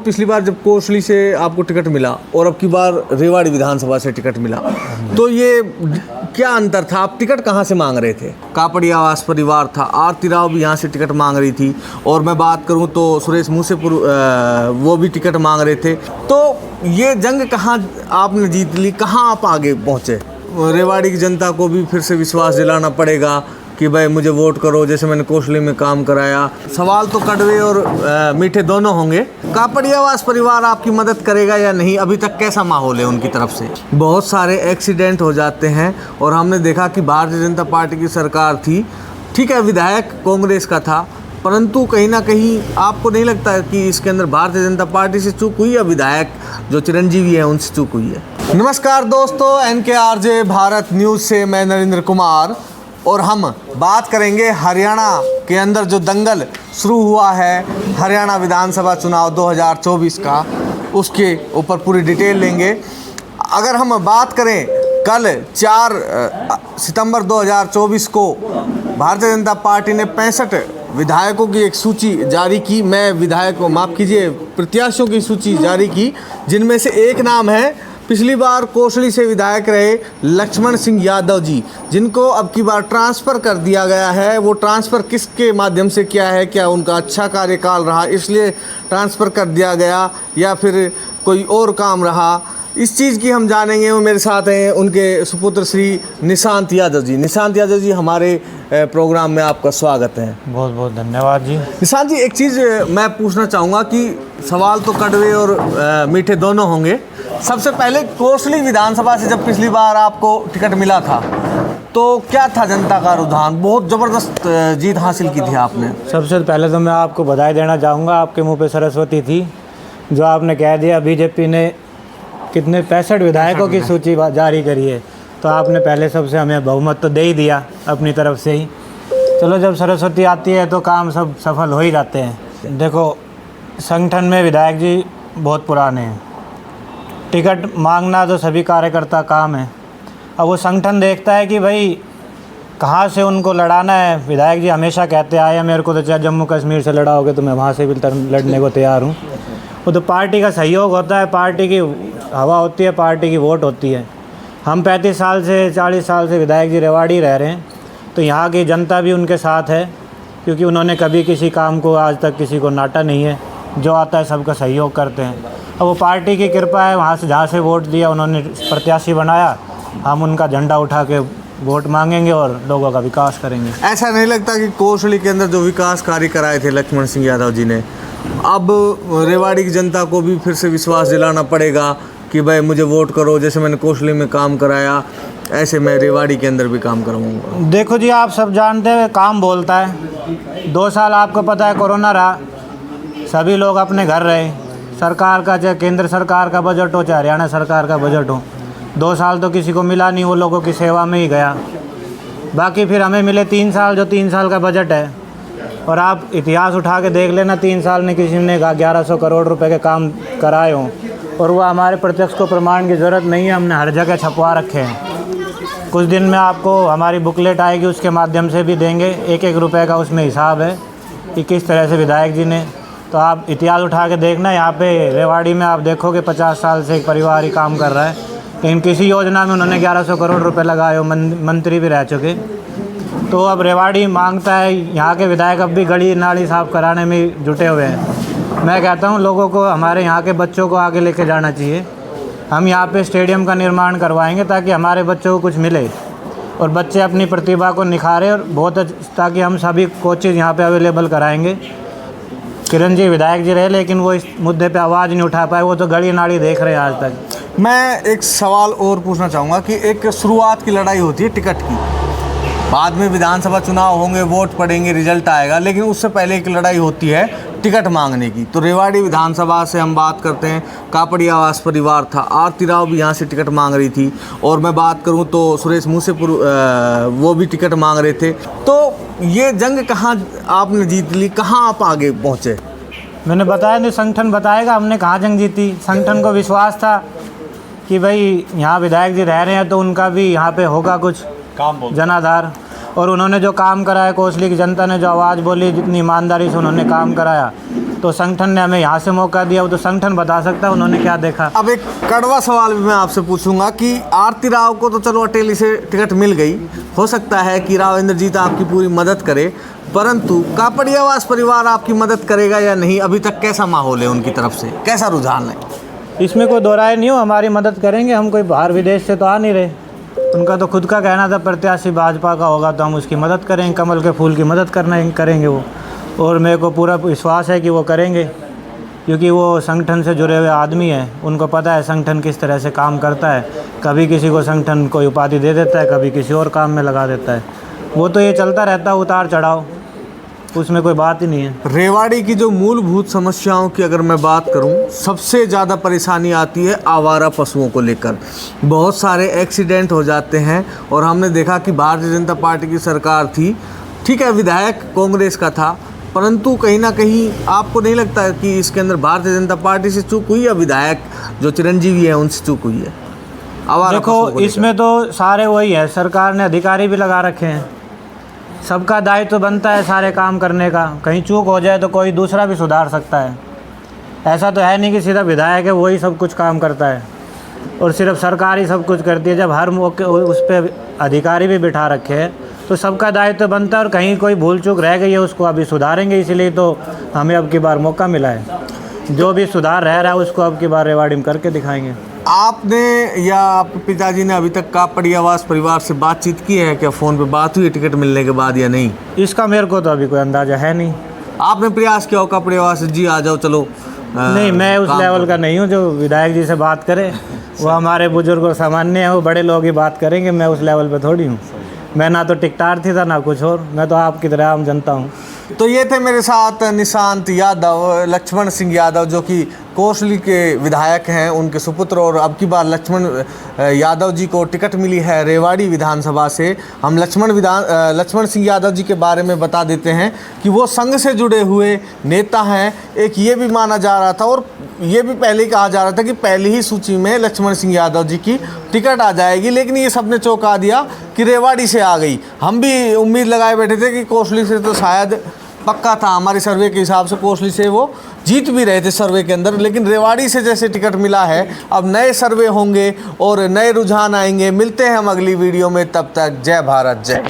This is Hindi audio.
पिछली बार जब कोसली से आपको टिकट मिला और अब की बार रेवाड़ी विधानसभा से टिकट मिला, तो ये क्या अंतर था? आप टिकट कहाँ से मांग रहे थे? कापड़ी आवास परिवार था, आरती राव भी यहाँ से टिकट मांग रही थी, और मैं बात करूँ तो सुरेश मूसेपुर वो भी टिकट मांग रहे थे। तो ये जंग कहाँ आपने जीत ली, कहाँ आप आगे पहुँचे? रेवाड़ी की जनता को भी फिर से विश्वास दिलाना पड़ेगा कि भाई मुझे वोट करो, जैसे मैंने कोसली में काम कराया। सवाल तो कड़वे और मीठे दोनों होंगे। कापड़ी आवास परिवार आपकी मदद करेगा या नहीं? अभी तक कैसा माहौल है उनकी तरफ से? बहुत सारे एक्सीडेंट हो जाते हैं और हमने देखा कि भारतीय जनता पार्टी की सरकार थी, ठीक है, विधायक कांग्रेस का था, परंतु कहीं ना कहीं आपको नहीं लगता है कि इसके अंदर भारतीय जनता पार्टी से चूक हुई या विधायक जो चिरंजीवी है उनसे चूक हुई है? नमस्कार दोस्तों, NKRJ भारत न्यूज़ से मैं नरेंद्र कुमार, और हम बात करेंगे हरियाणा के अंदर जो दंगल शुरू हुआ है हरियाणा विधानसभा चुनाव 2024 का, उसके ऊपर पूरी डिटेल लेंगे। अगर हम बात करें, कल 4 सितंबर 2024 को भारतीय जनता पार्टी ने 65 विधायकों की एक सूची जारी की। मैं विधायकों, माफ़ कीजिए, प्रत्याशियों की सूची जारी की, जिनमें से एक नाम है पिछली बार कोसली से विधायक रहे लक्ष्मण सिंह यादव जी, जिनको अब की बार ट्रांसफ़र कर दिया गया है। वो ट्रांसफ़र किसके माध्यम से किया है? क्या उनका अच्छा कार्यकाल रहा इसलिए ट्रांसफ़र कर दिया गया, या फिर कोई और काम रहा? इस चीज़ की हम जानेंगे। वो मेरे साथ हैं उनके सुपुत्र श्री निशांत यादव जी। निशांत यादव जी, हमारे प्रोग्राम में आपका स्वागत है। बहुत बहुत धन्यवाद जी। निशांत जी, एक चीज़ मैं पूछना चाहूँगा कि सवाल तो कड़वे और मीठे दोनों होंगे। सबसे पहले कोसली विधानसभा से जब पिछली बार आपको टिकट मिला था, तो क्या था जनता का रुझान? बहुत ज़बरदस्त जीत हासिल की थी आपने। सबसे पहले तो मैं आपको बधाई देना चाहूँगा, आपके मुंह पे सरस्वती थी जो आपने कह दिया बीजेपी ने कितने 65 विधायकों की सूची जारी करी है, तो आपने पहले सबसे हमें बहुमत तो दे ही दिया अपनी तरफ से ही। चलो, जब सरस्वती आती है तो काम सब सफल हो ही जाते हैं। देखो, संगठन में विधायक जी बहुत पुराने हैं, टिकट मांगना तो सभी कार्यकर्ता काम है। अब वो संगठन देखता है कि भाई कहाँ से उनको लड़ाना है। विधायक जी हमेशा कहते आए हैं मेरे को तो चाहे जम्मू कश्मीर से लड़ाओगे तो मैं वहाँ से भी लड़ने को तैयार हूँ। वो तो पार्टी का सहयोग होता है, पार्टी की हवा होती है, पार्टी की वोट होती है। हम 35 साल से 40 साल से विधायक जी रेवाड़ी रह रहे हैं, तो यहाँ की जनता भी उनके साथ है, क्योंकि उन्होंने कभी किसी काम को आज तक किसी को नाटा नहीं है। जो आता है सबका सहयोग करते हैं। अब वो पार्टी की कृपा है, वहाँ से जहाँ से वोट दिया उन्होंने प्रत्याशी बनाया, हम उनका झंडा उठा के वोट मांगेंगे और लोगों का विकास करेंगे। ऐसा नहीं लगता कि कोसली के अंदर जो विकास कार्य कराए थे लक्ष्मण सिंह यादव जी ने, अब रेवाड़ी की जनता को भी फिर से विश्वास दिलाना पड़ेगा कि भाई मुझे वोट करो, जैसे मैंने कोसली में काम कराया ऐसे मैं रेवाड़ी के अंदर भी काम कराऊंगा? देखो जी, आप सब जानते हैं काम बोलता है। 2 साल आपको पता है कोरोना रहा, सभी लोग अपने घर रहे। सरकार का, चाहे केंद्र सरकार का बजट हो चाहे हरियाणा सरकार का बजट हो, 2 साल तो किसी को मिला नहीं, वो लोगों की सेवा में ही गया। बाकी फिर हमें मिले 3 साल, जो 3 साल का बजट है। और आप इतिहास उठा के देख लेना, 3 साल में किसी ने 1100 करोड़ रुपए के काम कराए हों, और वो हमारे प्रत्यक्ष को प्रमाण की ज़रूरत नहीं है, हमने हर जगह छपवा रखे हैं। कुछ दिन में आपको हमारी बुकलेट आएगी, उसके माध्यम से भी देंगे। 1-1 रुपये का उसमें हिसाब है कि किस तरह से विधायक जी ने, तो आप इतिहास उठा के देखना। यहाँ पे रेवाड़ी में आप देखोगे 50 साल से एक परिवार ही काम कर रहा है, लेकिन किसी योजना में उन्होंने 1100 करोड़ रुपए लगाए हो, मंत्री भी रह चुके। तो अब रेवाड़ी मांगता है, यहाँ के विधायक अब भी गली नाली साफ कराने में जुटे हुए हैं। मैं कहता हूँ लोगों को, हमारे यहाँ के बच्चों को आगे लेके जाना चाहिए। हम यहाँ पे स्टेडियम का निर्माण करवाएंगे ताकि हमारे बच्चों को कुछ मिले और बच्चे अपनी प्रतिभा को निखारें, और बहुत ताकि हम सभी कोचेज़ यहाँ पे अवेलेबल कराएंगे। किरण जी विधायक जी रहे, लेकिन वो इस मुद्दे पे आवाज़ नहीं उठा पाए, वो तो गली नाली देख रहे हैं आज तक। मैं एक सवाल और पूछना चाहूँगा कि एक शुरुआत की लड़ाई होती है टिकट की, बाद में विधानसभा चुनाव होंगे, वोट पड़ेंगे, रिजल्ट आएगा, लेकिन उससे पहले एक लड़ाई होती है टिकट मांगने की। तो रेवाड़ी विधानसभा से हम बात करते हैं, कापड़ी आवास परिवार था, आरती राव भी यहाँ से टिकट मांग रही थी, और मैं बात करूँ तो सुरेश मूसेपुर वो भी टिकट मांग रहे थे। तो ये जंग कहाँ आपने जीत ली, कहाँ आप आगे पहुँचे? मैंने बताया नहीं, संगठन बताएगा हमने कहाँ जंग जीती। संगठन को विश्वास था कि भाई यहाँ विधायक जी रह रहे हैं तो उनका भी यहाँ पे होगा कुछ काम जनाधार। और उन्होंने जो काम कराया, कोसली की जनता ने जो आवाज़ बोली, जितनी ईमानदारी से उन्होंने काम कराया, तो संगठन ने हमें यहाँ से मौका दिया। वो तो संगठन बता सकता है उन्होंने क्या देखा। अब एक कड़वा सवाल भी मैं आपसे पूछूंगा कि आरती राव को तो चलो अटेली से टिकट मिल गई, हो सकता है कि राव इंद्रजीत आपकी पूरी मदद करे, परंतु कापड़ियावास परिवार आपकी मदद करेगा या नहीं? अभी तक कैसा माहौल है उनकी तरफ से, कैसा रुझान है? इसमें कोई दो राय नहीं हो, हमारी मदद करेंगे। हम कोई बाहर विदेश से तो आ नहीं रहे। उनका तो खुद का कहना था प्रत्याशी भाजपा का होगा तो हम उसकी मदद करेंगे, कमल के फूल की मदद करना करेंगे वो, और मेरे को पूरा विश्वास है कि वो करेंगे, क्योंकि वो संगठन से जुड़े हुए आदमी हैं। उनको पता है संगठन किस तरह से काम करता है। कभी किसी को संगठन कोई उपाधि दे देता है, कभी किसी और काम में लगा देता है। वो तो ये चलता रहता है उतार चढ़ाव, उसमें कोई बात ही नहीं है। रेवाड़ी की जो मूलभूत समस्याओं की अगर मैं बात करूं, सबसे ज़्यादा परेशानी आती है आवारा पशुओं को लेकर। बहुत सारे एक्सीडेंट हो जाते हैं और हमने देखा कि भारतीय जनता पार्टी की सरकार थी, ठीक है, विधायक कांग्रेस का था, परंतु कहीं ना कहीं आपको नहीं लगता है कि इसके अंदर भारतीय जनता पार्टी से चूक हुई या विधायक जो चिरंजीवी है उनसे चूक हुई है? आवारा पशुओं को देखो, लेकर। इसमें तो सारे वही है, सरकार ने अधिकारी भी लगा रखे हैं। सबका दायित्व तो बनता है सारे काम करने का। कहीं चूक हो जाए तो कोई दूसरा भी सुधार सकता है। ऐसा तो है नहीं कि सीधा विधायक है वही सब कुछ काम करता है और सिर्फ सरकार ही सब कुछ करती है। जब हर मौके उस पर अधिकारी भी बिठा रखे हैं तो सबका दायित्व तो बनता है, और कहीं कोई भूल चूक रह गई है उसको अभी सुधारेंगे। इसीलिए तो हमें अब की बार मौका मिला है। जो भी सुधार रह रहा है उसको अब की बार रेवाड़ी में करके दिखाएंगे। आपने या आपके पिताजी ने अभी तक कापड़ियावास परिवार से बातचीत की है क्या? फ़ोन पे बात हुई टिकट मिलने के बाद या नहीं? इसका मेरे को तो अभी कोई अंदाज़ा है नहीं। आपने प्रयास किया हो कापड़ियावास से, जी आ जाओ चलो? नहीं, मैं उस लेवल का नहीं हूँ जो विधायक जी से बात करे। वो हमारे बुजुर्ग और सामान्य हैं, वो बड़े लोग ही बात करेंगे। मैं उस लेवल पे थोड़ी हूँ। मैं ना तो टिकटार्थी था ना कुछ और, मैं तो आपकी तरह आम जनता हूँ। तो ये थे मेरे साथ निशांत यादव, लक्ष्मण सिंह यादव, जो कि कोसली के विधायक हैं, उनके सुपुत्र, और अब की बार लक्ष्मण यादव जी को टिकट मिली है रेवाड़ी विधानसभा से। हम लक्ष्मण सिंह यादव जी के बारे में बता देते हैं कि वो संघ से जुड़े हुए नेता हैं। एक ये भी माना जा रहा था और ये भी पहले ही कहा जा रहा था कि पहली ही सूची में लक्ष्मण सिंह यादव जी की टिकट आ जाएगी, लेकिन ये सबने चौंका दिया कि रेवाड़ी से आ गई। हम भी उम्मीद लगाए बैठे थे कि कोसली से तो शायद पक्का था, हमारे सर्वे के हिसाब से कोसली से वो जीत भी रहे थे सर्वे के अंदर, लेकिन रेवाड़ी से जैसे टिकट मिला है, अब नए सर्वे होंगे और नए रुझान आएंगे। मिलते हैं हम अगली वीडियो में, तब तक जय भारत, जय।